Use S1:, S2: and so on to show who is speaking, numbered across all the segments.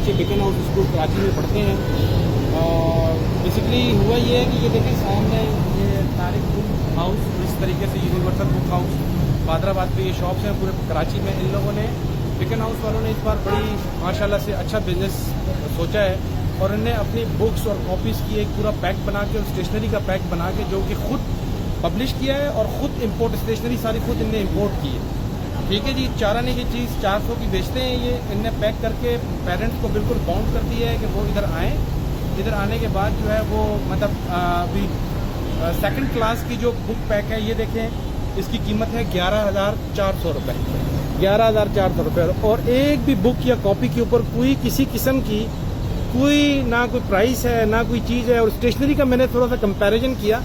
S1: बच्चे बिकन house school Karachi में पढ़ते हैं। बेसिकली हुआ ये है कि ये देखें सामने ये तारिक बुक हाउस, इस तरीके से यूनिवर्सल बुक हाउस हैदराबाद पे ये शॉप्स हैं पूरे कराची में। इन लोगों ने बिकन हाउस वालों ने इस बार बड़ी माशाल्लाह से अच्छा बिजनेस सोचा है और इन्हें अपनी बुक्स और कॉपीज़ की एक पूरा पैक बना के और स्टेशनरी का पैक बना के जो कि खुद पब्लिश किया है और ख़ुद इंपोर्ट स्टेशनरी सारी खुद इनने इंपोर्ट की है। ठीक है जी, चाराने की चीज़ 400 की बेचते हैं ये, इनने पैक करके पेरेंट्स को बिल्कुल बाउंड कर दिया है कि वो इधर आएँ। इधर आने के बाद जो है वो मतलब अभी सेकंड क्लास की जो बुक पैक है ये देखें, इसकी कीमत है 11,400 रुपये, 11,400 रुपये। और एक भी बुक या कॉपी के ऊपर कोई किसी किस्म की कोई ना कोई प्राइस है ना कोई चीज़ है। और स्टेशनरी का मैंने थोड़ा सा कंपैरिजन किया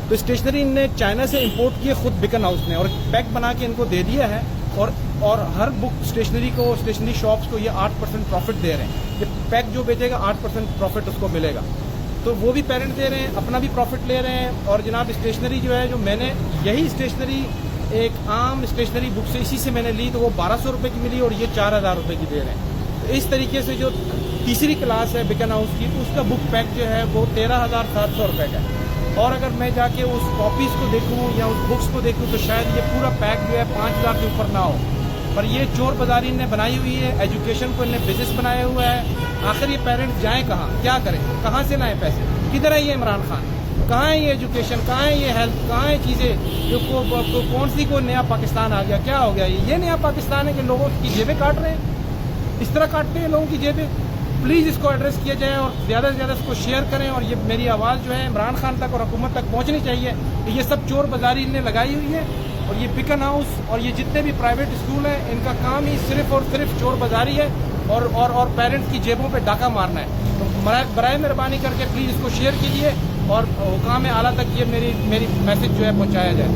S1: तो स्टेशनरी ने चाइना से इंपोर्ट की है खुद बिकन हाउस ने और पैक बना के इनको दे दिया है। और हर बुक स्टेशनरी को, स्टेशनरी शॉप्स को ये 8% प्रॉफिट दे रहे हैं। ये पैक जो बेचेगा 8% प्रॉफिट उसको मिलेगा, तो वो भी पेरेंट दे रहे हैं, अपना भी प्रॉफिट ले रहे हैं। और जनाब स्टेशनरी जो है, जो मैंने यही स्टेशनरी एक आम स्टेशनरी बुक से इसी से मैंने ली तो वो 1,200 रुपये की मिली और ये 4,000 रुपये की दे रहे हैं। तो इस तरीके से जो तीसरी क्लास है बिकन हाउस की, उसका बुक पैक जो है वो 13,700 रुपये का है। और अगर मैं जाके उस कॉपीज़ को देखूं या उस बुक्स को देखूं तो शायद ये पूरा पैक जो है 5,000 के ऊपर ना हो। पर ये चोर बाजारी ने बनाई हुई है, एजुकेशन को इन्हें बिजनेस बनाया हुआ है। आखिर ये पेरेंट्स जाएं कहाँ, क्या करें, कहाँ से लाएं पैसे, किधर है ये इमरान खान, कहाँ है ये एजुकेशन, कहाँ है ये हेल्थ, कहाँ है चीज़ें जो कौन सी को नया पाकिस्तान आ गया, क्या हो गया ये नया पाकिस्तान है कि लोगों की जेबें काट रहे हैं, इस तरह काटते हैं लोगों की जेबें। प्लीज़ इसको एड्रेस किया जाए और ज़्यादा से ज़्यादा इसको शेयर करें। और ये मेरी आवाज़ जो है इमरान खान तक और हुकूमत तक पहुंचनी चाहिए कि ये सब चोर बाजारी इन्हें लगाई हुई है। और ये बिकन हाउस और ये जितने भी प्राइवेट स्कूल हैं, इनका काम ही सिर्फ और सिर्फ चोर बाजारी है और पेरेंट्स की जेबों पे डाका मारना है। तो बराए मेहरबानी करके प्लीज़ इसको शेयर कीजिए और हुकाम आला तक ये मेरी मैसेज जो है पहुँचाया जाए।